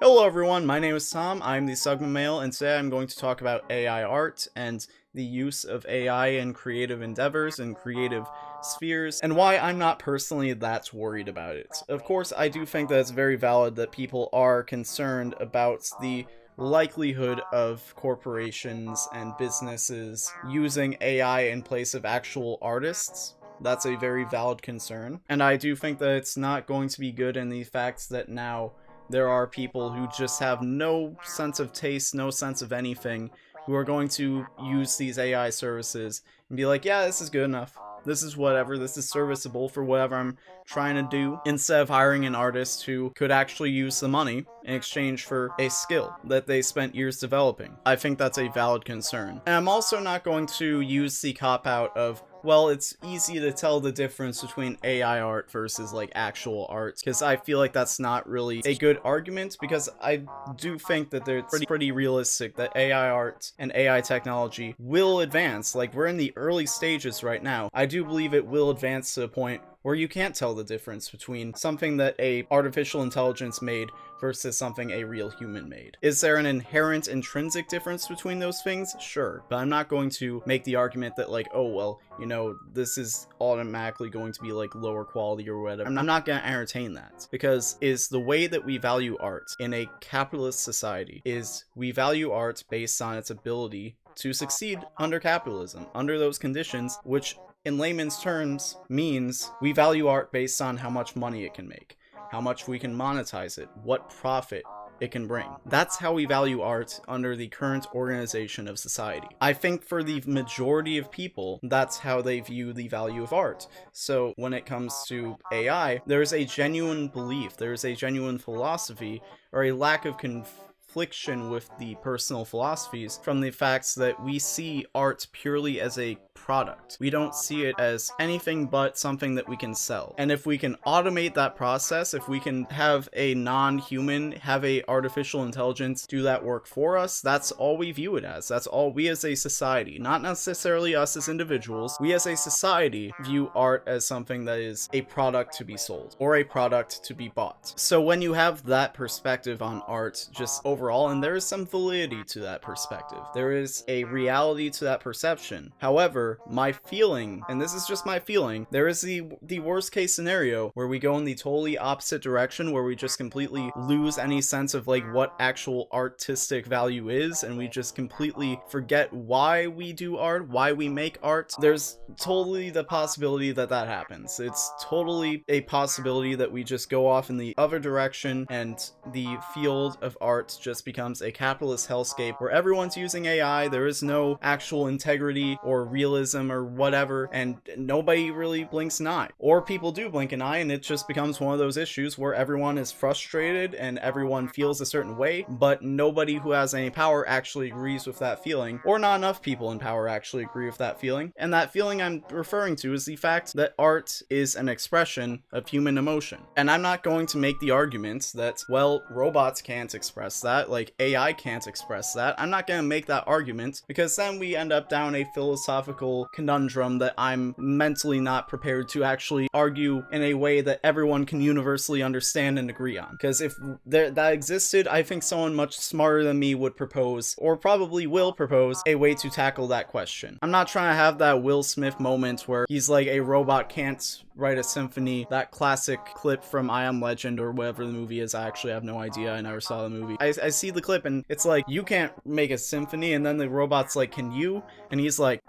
Hello everyone, my name is Tom, I'm the Sugma Male, and today I'm going to talk about AI art and the use of AI in creative endeavors and creative spheres, and why I'm not personally that worried about it. Of course, I do think that it's very valid that people are concerned about the likelihood of corporations and businesses using AI in place of actual artists. That's a very valid concern, and I do think that it's not going to be good in the fact that now there are people who just have no sense of taste, no sense of anything, who are going to use these AI services and be like, yeah, this is good enough. This is whatever, this is serviceable for whatever I'm trying to do, instead of hiring an artist who could actually use the money in exchange for a skill that they spent years developing. I think that's a valid concern. And I'm also not going to use the cop-out of, well, it's easy to tell the difference between AI art versus like actual art, because I feel like that's not really a good argument, because I do think that it's pretty realistic that AI art and AI technology will advance. Like, we're in the early stages right now. I do believe it will advance to a point where you can't tell the difference between something that a artificial intelligence made versus something a real human made. Is there an inherent intrinsic difference between those things? Sure, but I'm not going to make the argument that like, oh well, you know, this is automatically going to be like lower quality or whatever. I'm not going to entertain that, because is the way that we value art in a capitalist society is we value art based on its ability to succeed under capitalism, under those conditions, which in layman's terms means we value art based on how much money it can make, how much we can monetize it, what profit it can bring. That's how we value art under the current organization of society. I think for the majority of people, that's how they view the value of art. So when it comes to AI, there's a genuine belief, there's a genuine philosophy, or a lack of confliction with the personal philosophies from the facts that we see art purely as a product. We don't see it as anything but something that we can sell. And if we can automate that process, if we can have a non-human, have a artificial intelligence do that work for us, that's all we view it as. That's all we as a society, not necessarily us as individuals, we as a society view art as something that is a product to be sold or a product to be bought. So when you have that perspective on art just overall, and there is some validity to that perspective, there is a reality to that perception. However, my feeling, and this is just my feeling, there is the worst case scenario where we go in the totally opposite direction, where we just completely lose any sense of like what actual artistic value is, and we just completely forget why we do art, why we make art. There's totally the possibility that that happens. It's totally a possibility that we just go off in the other direction and the field of art just becomes a capitalist hellscape where everyone's using AI, there is no actual integrity or realism or whatever, and nobody really blinks an eye. Or people do blink an eye, and it just becomes one of those issues where everyone is frustrated and everyone feels a certain way, but nobody who has any power actually agrees with that feeling, or not enough people in power actually agree with that feeling. And that feeling I'm referring to is the fact that art is an expression of human emotion. And I'm not going to make the argument that, well, robots can't express that, like AI can't express that. I'm not going to make that argument, because then we end up down a philosophical conundrum that I'm mentally not prepared to actually argue in a way that everyone can universally understand and agree on. Because if that existed, I think someone much smarter than me would propose, or probably will propose, a way to tackle that question. I'm not trying to have that Will Smith moment where he's like, a robot can't write a symphony, that classic clip from I Am Legend or whatever the movie is. I actually have no idea, I never saw the movie. I see the clip and it's like, you can't make a symphony, and then the robot's like, can you? And he's like,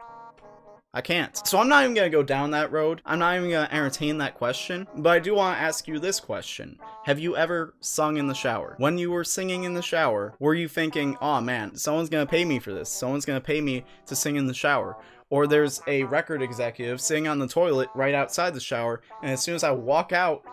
I can't. So I'm not even gonna go down that road. I'm not even gonna entertain that question, but I do want to ask you this question. Have you ever sung in the shower? When you were singing in the shower, were you thinking, oh man, someone's gonna pay me for this, someone's gonna pay me to sing in the shower? Or there's a record executive sitting on the toilet right outside the shower, and as soon as I walk out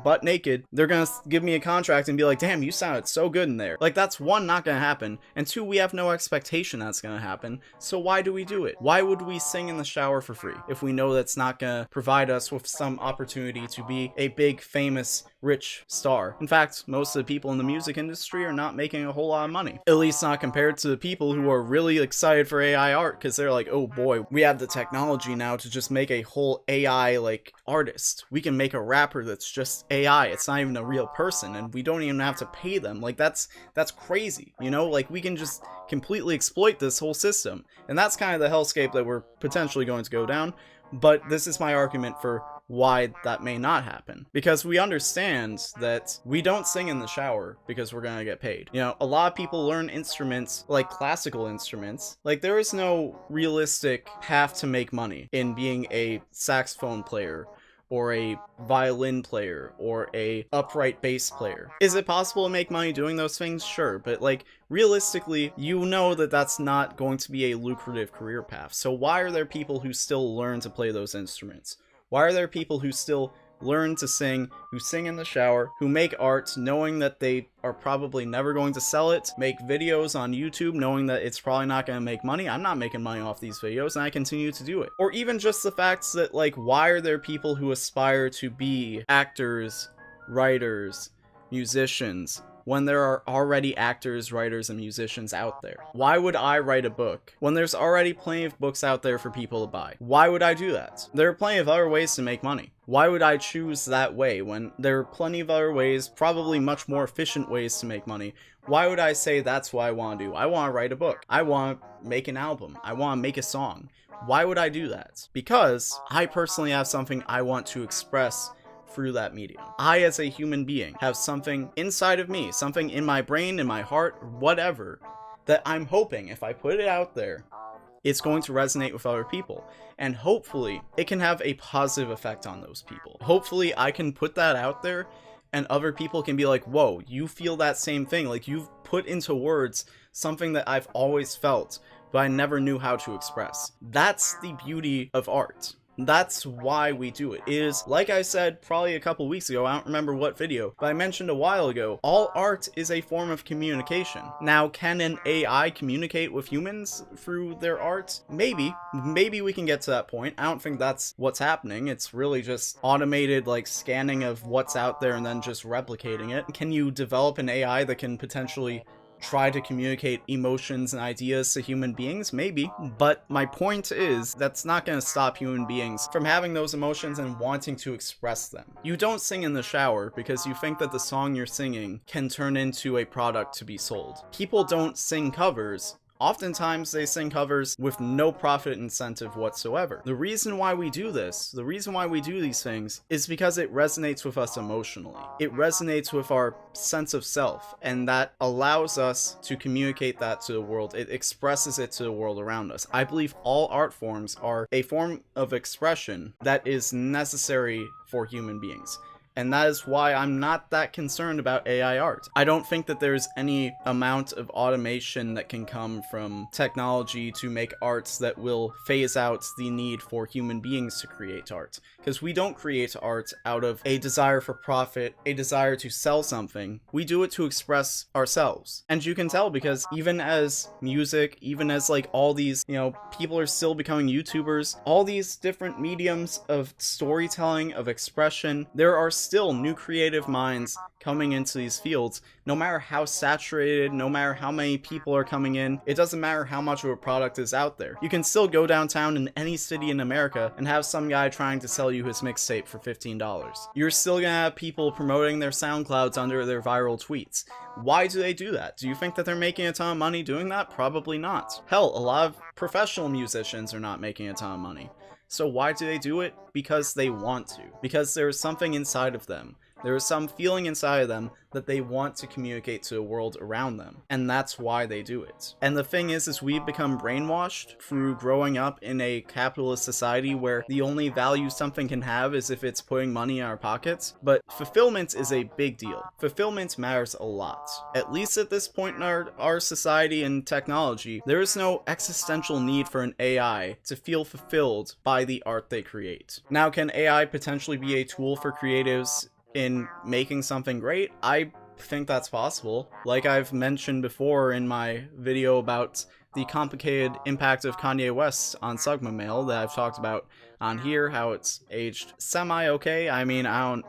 butt naked, they're gonna give me a contract and be like, damn, you sounded so good in there. Like, that's one, not gonna happen, and two, we have no expectation that's gonna happen, so why do we do it? Why would we sing in the shower for free if we know that's not gonna provide us with some opportunity to be a big famous rich star. In fact, most of the people in the music industry are not making a whole lot of money. At least not compared to the people who are really excited for AI art, because they're like, oh boy, we have the technology now to just make a whole AI like artist. We can make a rapper that's just AI. It's not even a real person, and we don't even have to pay them. Like that's crazy, you know? Like we can just completely exploit this whole system. And that's kind of the hellscape that we're potentially going to go down. But this is my argument for why that may not happen. Because we understand that we don't sing in the shower because we're gonna get paid. You know, a lot of people learn instruments, like classical instruments. Like there is no realistic path to make money in being a saxophone player or a violin player, or a upright bass player. Is it possible to make money doing those things? Sure, but like, realistically, you know that that's not going to be a lucrative career path. So why are there people who still learn to play those instruments? Why are there people who still learn to sing, who sing in the shower, who make art knowing that they are probably never going to sell it, make videos on YouTube knowing that it's probably not going to make money? I'm not making money off these videos, and I continue to do it. Or even just the fact that, like, why are there people who aspire to be actors, writers, musicians, when there are already actors, writers, and musicians out there? Why would I write a book when there's already plenty of books out there for people to buy? Why would I do that? There are plenty of other ways to make money. Why would I choose that way when there are plenty of other ways, probably much more efficient ways to make money? Why would I say that's what I want to do? I want to write a book. I want to make an album. I want to make a song. Why would I do that? Because I personally have something I want to express through that medium. I, as a human being, have something inside of me, something in my brain, in my heart, whatever, that I'm hoping if I put it out there, it's going to resonate with other people. And hopefully, it can have a positive effect on those people. Hopefully, I can put that out there and other people can be like, whoa, you feel that same thing. Like, you've put into words something that I've always felt, but I never knew how to express. That's the beauty of art. That's why we do it. It is, like I said probably a couple weeks ago, I don't remember what video, but I mentioned a while ago, all art is a form of communication. Now, can an AI communicate with humans through their art? Maybe. Maybe we can get to that point. I don't think that's what's happening. It's really just automated, like, scanning of what's out there and then just replicating it. Can you develop an AI that can potentially try to communicate emotions and ideas to human beings? Maybe. But my point is, that's not going to stop human beings from having those emotions and wanting to express them. You don't sing in the shower because you think that the song you're singing can turn into a product to be sold. People don't sing covers. Oftentimes, they sing covers with no profit incentive whatsoever. The reason why we do this, the reason why we do these things, is because it resonates with us emotionally. It resonates with our sense of self, and that allows us to communicate that to the world. It expresses it to the world around us. I believe all art forms are a form of expression that is necessary for human beings. And that is why I'm not that concerned about AI art. I don't think that there's any amount of automation that can come from technology to make arts that will phase out the need for human beings to create art. Because we don't create art out of a desire for profit, a desire to sell something. We do it to express ourselves. And you can tell because even as music, even as like all these, people are still becoming YouTubers, all these different mediums of storytelling, of expression, there are still new creative minds coming into these fields. No matter how saturated, no matter how many people are coming in, it doesn't matter how much of a product is out there. You can still go downtown in any city in America and have some guy trying to sell you his mixtape for $15. You're still gonna have people promoting their SoundClouds under their viral tweets. Why do they do that? Do you think that they're making a ton of money doing that? Probably not. Hell, a lot of professional musicians are not making a ton of money. So why do they do it? Because they want to. Because there's something inside of them. There is some feeling inside of them that they want to communicate to the world around them. And that's why they do it. And the thing is we've become brainwashed through growing up in a capitalist society where the only value something can have is if it's putting money in our pockets. But fulfillment is a big deal. Fulfillment matters a lot. At least at this point in our society and technology, there is no existential need for an AI to feel fulfilled by the art they create. Now, can AI potentially be a tool for creatives in making something great? I think that's possible. Like I've mentioned before in my video about the complicated impact of Kanye West on Sugma Mail that I've talked about on here, how it's aged semi-okay. I mean, I don't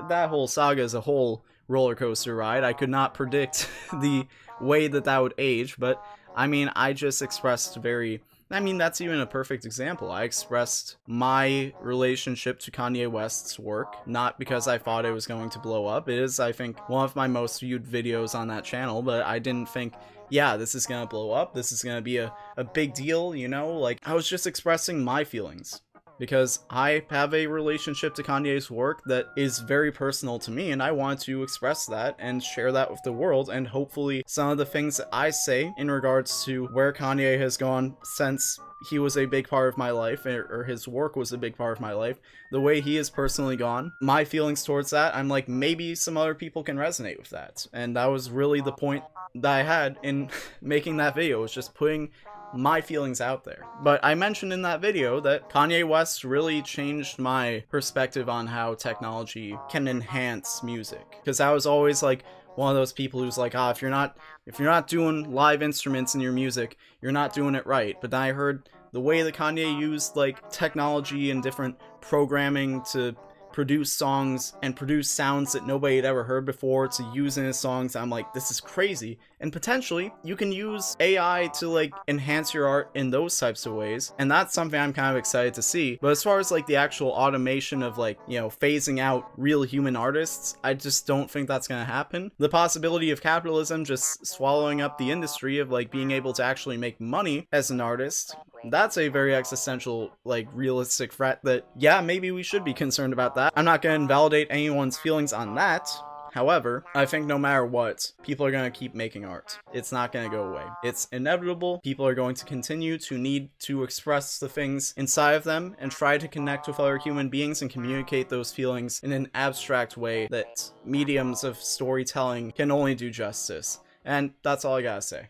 that whole saga is a whole roller coaster ride. I could not predict the way that would age, but I mean, I just expressed that's even a perfect example. I expressed my relationship to Kanye West's work, not because I thought it was going to blow up. It is, I think, one of my most viewed videos on that channel, but I didn't think, yeah, this is gonna blow up, this is gonna be a big deal, you know? Like, I was just expressing my feelings. Because I have a relationship to Kanye's work that is very personal to me, and I want to express that and share that with the world, and hopefully some of the things that I say in regards to where Kanye has gone since he was a big part of my life, or his work was a big part of my life, the way he has personally gone, my feelings towards that, I'm like, maybe some other people can resonate with that. And that was really the point that I had in making that video, was just putting my feelings out there. But I mentioned in that video that Kanye West really changed my perspective on how technology can enhance music, because I was always like one of those people who's like, if you're not doing live instruments in your music, you're not doing it right. But then I heard the way that Kanye used like technology and different programming to produce songs and produce sounds that nobody had ever heard before to use in his songs. I'm like, this is crazy. And potentially you can use AI to like enhance your art in those types of ways, and that's something I'm kind of excited to see. But as far as like the actual automation of like, you know, phasing out real human artists, I just don't think that's gonna happen. The possibility of capitalism just swallowing up the industry of like being able to actually make money as an artist, that's a very existential, like, realistic threat that, yeah, maybe we should be concerned about that. I'm not going to invalidate anyone's feelings on that. However, I think no matter what, people are going to keep making art. It's not going to go away. It's inevitable. People are going to continue to need to express the things inside of them and try to connect with other human beings and communicate those feelings in an abstract way that mediums of storytelling can only do justice. And that's all I gotta say.